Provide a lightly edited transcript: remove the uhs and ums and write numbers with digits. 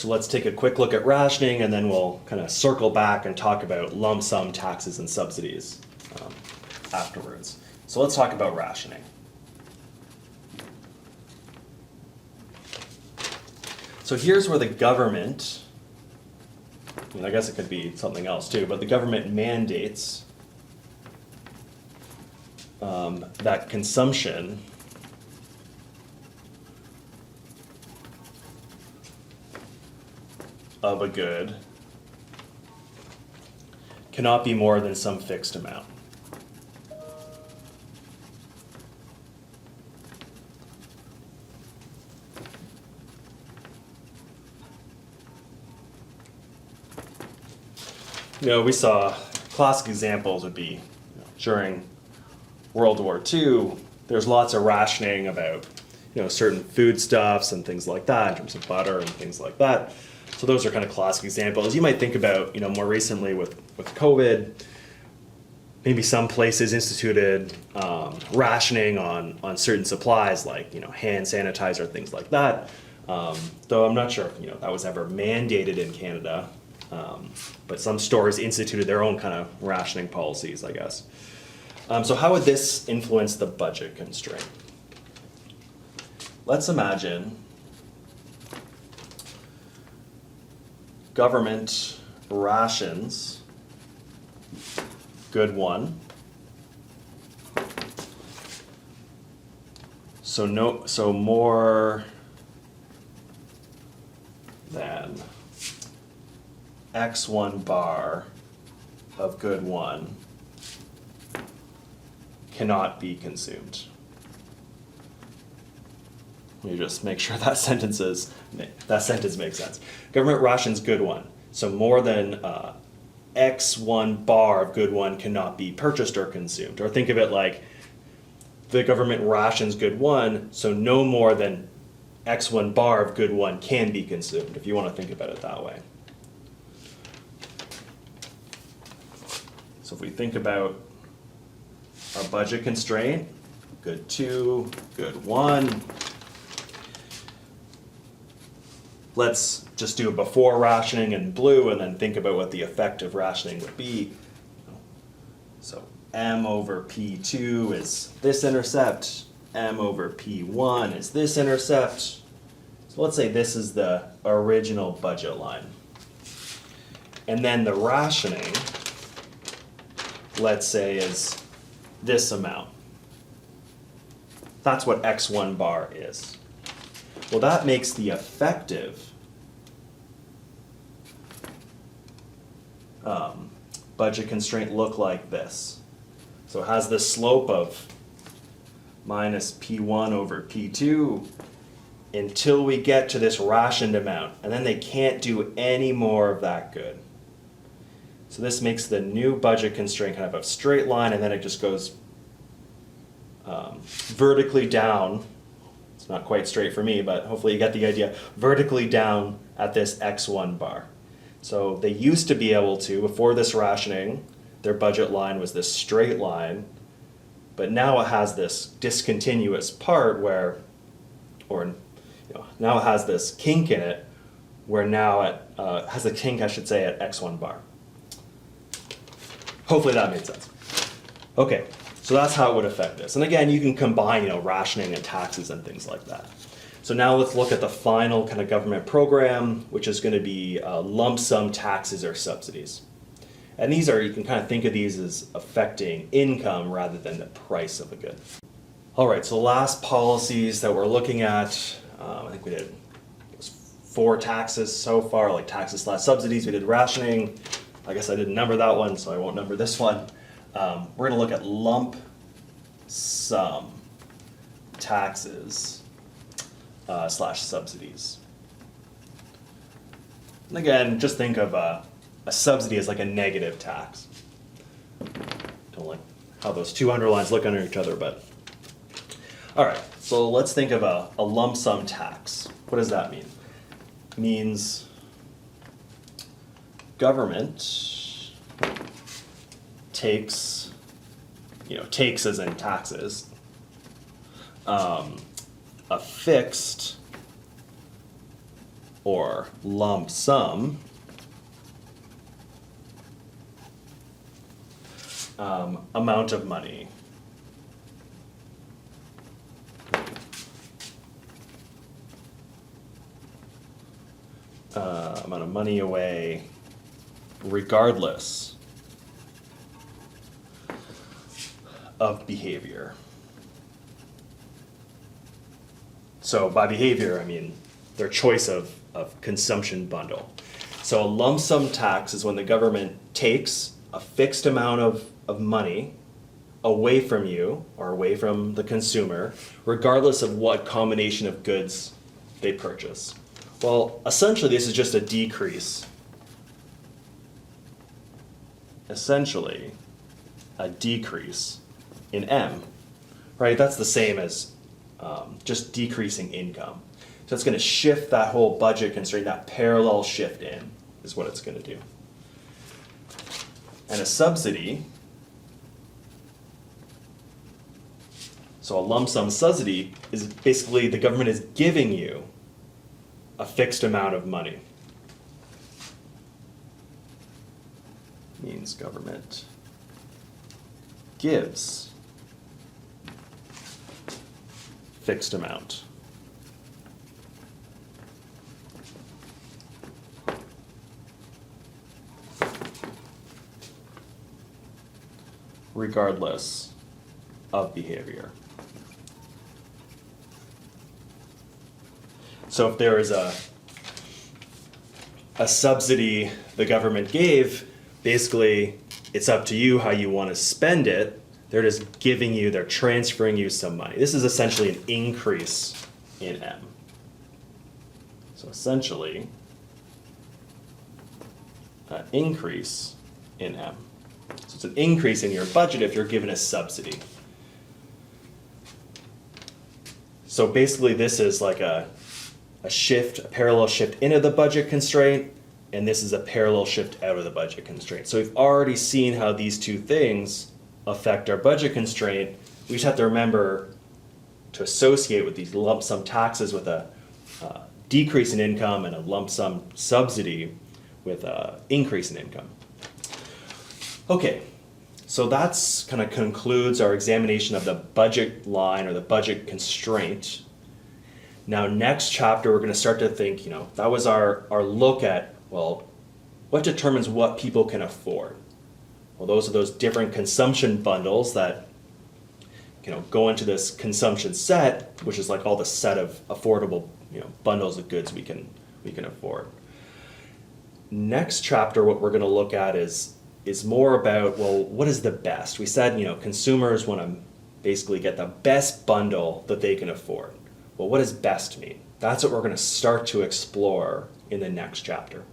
So let's take a quick look at rationing, and then we'll kind of circle back and talk about lump sum taxes and subsidies afterwards. So let's talk about rationing. So here's where the government, and I guess it could be something else too, but the government mandates that consumption of a good cannot be more than some fixed amount. We saw classic examples would be during World War II, there's lots of rationing about certain foodstuffs and things like that, in terms of butter and things like that. So those are kind of classic examples. You might think about more recently with COVID, maybe some places instituted rationing on certain supplies like hand sanitizer, things like that. Though I'm not sure if that was ever mandated in Canada. But some stores instituted their own kind of rationing policies, I guess. So how would this influence the budget constraint? Let's imagine government rations good one. So more than X1 bar of good one cannot be consumed. Let me just make sure that sentence makes sense. Government rations good one. So more than X1 bar of good one cannot be purchased or consumed. Or think of it like the government rations good one, so no more than X1 bar of good one can be consumed, if you want to think about it that way. So if we think about our budget constraint, good 2, good 1. Let's just do a before rationing in blue and then think about what the effect of rationing would be. So M over P2 is this intercept, M over P1 is this intercept. So let's say this is the original budget line. And then the rationing, let's say, is this amount. That's what X1 bar is. Well, that makes the effective budget constraint look like this. So it has this slope of minus P1 over P2 until we get to this rationed amount, and then they can't do any more of that good. So this makes the new budget constraint kind of a straight line, and then it just goes vertically down. It's not quite straight for me, but hopefully you get the idea. Vertically down at this X1 bar. So they used to be able to, before this rationing, their budget line was this straight line, but now it has this discontinuous part where, now it has this kink in it, where now it has a kink, I should say, at X1 bar. Hopefully that made sense. Okay, so that's how it would affect this. And again, you can combine, rationing and taxes and things like that. So now let's look at the final kind of government program, which is going to be lump sum taxes or subsidies. And these are, you can kind of think of these as affecting income rather than the price of a good. All right, so the last policies that we're looking at, I think we did 4 taxes so far, like taxes / subsidies. We did rationing. I guess I didn't number that one, so I won't number this one. We're going to look at lump sum taxes / subsidies. And again, just think of a subsidy as like a negative tax. Don't like how those two underlines look under each other, but all right. So let's think of a lump sum tax. What does that mean? It means government takes as in taxes, a fixed or lump sum amount of money. Amount of money away, regardless of behavior. So by behavior, I mean their choice of consumption bundle. So a lump sum tax is when the government takes a fixed amount of money away from you or away from the consumer, regardless of what combination of goods they purchase. Well, essentially this is just a decrease. Essentially, a decrease in M, right? That's the same as just decreasing income. So it's going to shift that whole budget constraint, that parallel shift in is what it's going to do. And a subsidy, so a lump sum subsidy is basically the government is giving you a fixed amount of money. Means government gives fixed amount. Regardless of behavior. So if there is a subsidy the government gave, basically it's up to you how you want to spend it. They're just giving you, they're transferring you some money. This is essentially an increase in M. So essentially, an increase in M. So it's an increase in your budget if you're given a subsidy. So basically this is like a shift, a parallel shift into the budget constraint, and this is a parallel shift out of the budget constraint. So we've already seen how these two things affect our budget constraint. We just have to remember to associate with these lump sum taxes with a decrease in income and a lump sum subsidy with an increase in income. Okay, so that's kind of concludes our examination of the budget line or the budget constraint. Now next chapter we're going to start to think, that was our look at, well, what determines what people can afford? Well, those are those different consumption bundles that go into this consumption set, which is like all the set of affordable bundles of goods we can afford. Next chapter, what we're going to look at is more about, well, what is the best? We said consumers want to basically get the best bundle that they can afford. Well, what does best mean? That's what we're going to start to explore in the next chapter.